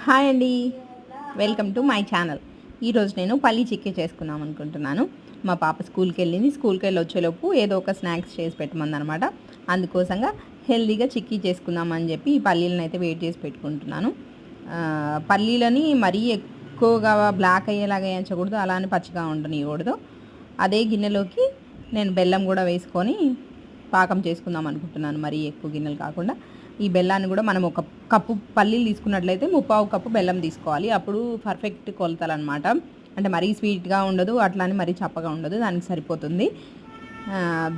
Hi అండి, welcome to my channel. ఈరోజు నేను పల్లీ చిక్కీ చేసుకుందాం అనుకుంటున్నాను. మా పాప స్కూల్కి వెళ్ళింది. స్కూల్కి వెళ్ళి వచ్చేలోపు ఏదో ఒక స్నాక్స్ చేసి పెట్టమందనమాట. అందుకోసంగా హెల్తీగా చిక్కీ చేసుకుందామని చెప్పి ఈ పల్లీలను అయితే వేడి చేసి పెట్టుకుంటున్నాను. పల్లీలని మరీ ఎక్కువగా బ్లాక్ అయ్యేలాగా వేయించకూడదు, అలానే పచ్చిగా ఉండనివ్వకూడదు. అదే గిన్నెలోకి నేను బెల్లం కూడా వేసుకొని పాకం చేసుకుందాం అనుకుంటున్నాను. మరీ ఎక్కువ గిన్నెలు కాకుండా ఈ బెల్లాన్ని కూడా మనం ఒక కప్పు పల్లీలు తీసుకున్నట్లయితే 3/4 కప్పు బెల్లం తీసుకోవాలి. అప్పుడు పర్ఫెక్ట్ కొలతలు అనమాట. అంటే మరీ స్వీట్గా ఉండదు, అట్లానే మరీ చప్పగా ఉండదు, దానికి సరిపోతుంది.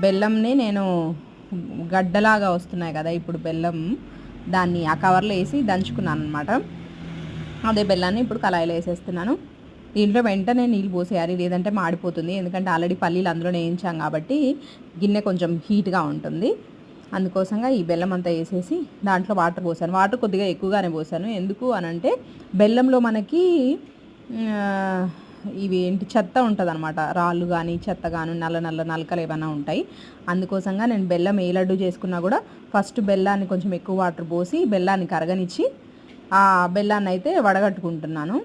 బెల్లంని నేను గడ్డలాగా వస్తున్నాయి కదా ఇప్పుడు బెల్లం, దాన్ని ఆ కవర్లో వేసి దంచుకున్నాను అనమాట. అదే బెల్లాన్ని ఇప్పుడు కళాయిలో వేసేస్తున్నాను. దీంట్లో వెంటనే నీళ్ళు పోసేయాలి, లేదంటే మాడిపోతుంది. ఎందుకంటే ఆల్రెడీ పల్లీలు అందులోనే వేయించాం కాబట్టి గిన్నె కొంచెం హీట్గా ఉంటుంది. అందుకోసంగా ఈ బెల్లం అంతా వేసేసి దాంట్లో వాటర్ పోసాను. వాటర్ కొద్దిగా ఎక్కువగానే పోసాను. ఎందుకు అనంటే బెల్లంలో మనకి ఇవి ఏంటి చెత్త ఉంటుంది అనమాట. రాళ్ళు కానీ చెత్త కానీ నల్ల నలకలు ఏమైనా ఉంటాయి. అందుకోసంగా నేను బెల్లం ఏ లడ్డు చేసుకున్నా కూడా ఫస్ట్ బెల్లాన్ని కొంచెం ఎక్కువ వాటర్ పోసి బెల్లాన్ని కరగనిచ్చి ఆ బెల్లాన్ని అయితే వడగట్టుకుంటున్నాను.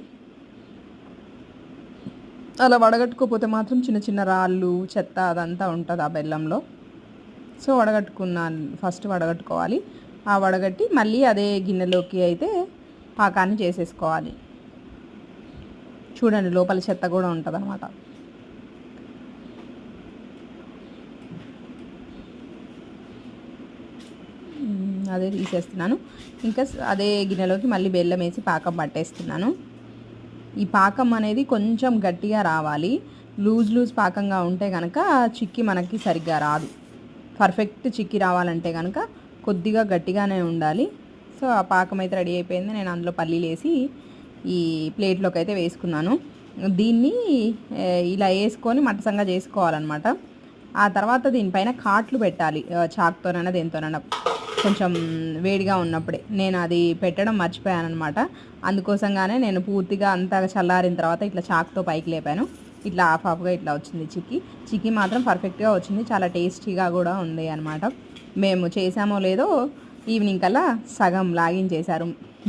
అలా వడగట్టుకోకపోతే మాత్రం చిన్న చిన్న రాళ్ళు చెత్త అదంతా ఉంటుంది ఆ బెల్లంలో. సో ఫస్ట్ వడగట్టుకోవాలి. ఆ వడగట్టి మళ్ళీ అదే గిన్నెలోకి అయితే పాకాన్ని చేసేసుకోవాలి. చూడండి, లోపల చెత్త కూడా ఉంటుంది అనమాట. అదే తీసేస్తున్నాను. ఇంకా అదే గిన్నెలోకి మళ్ళీ బెల్లం వేసి పాకం పట్టేస్తున్నాను. ఈ పాకం అనేది కొంచెం గట్టిగా రావాలి. లూజ్ పాకంగా ఉంటే కనుక చిక్కీ మనకి సరిగ్గా రాదు. పర్ఫెక్ట్ చిక్కీ రావాలంటే కనుక కొద్దిగా గట్టిగానే ఉండాలి. సో ఆ పాకం అయితే రెడీ అయిపోయింది. నేను అందులో పల్లీలు వేసి ఈ ప్లేట్లోకి అయితే వేసుకున్నాను. దీన్ని ఇలా వేసుకొని మట్టసంగా చేసుకోవాలన్నమాట. ఆ తర్వాత దీనిపైన కాట్లు పెట్టాలి, చాకుతోనైనా దేనితోనైనా, కొంచెం వేడిగా ఉన్నప్పుడే. నేను అది పెట్టడం మర్చిపోయాను అనమాట. అందుకోసంగానే నేను పూర్తిగా అంతా చల్లారిన తర్వాత ఇట్లా చాకుతో పైకి లేపాను. ఇట్లా హాఫ్గా ఇట్లా వచ్చింది చిక్కీ మాత్రం పర్ఫెక్ట్గా వచ్చింది. చాలా టేస్టీగా కూడా ఉంది అనమాట. మేము చేసామో లేదో ఈవినింగ్ కల్లా సగం లాగించేశారు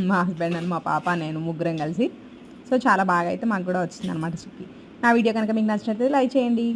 మా హస్బెండ్ అని, మా పాప, నేను ముగ్గురం కలిసి. సో చాలా బాగా అయితే మాకు కూడా వచ్చింది అనమాట చిక్కీ. నా వీడియో కనుక మీకు నచ్చినట్లయితే లైక్ చేయండి.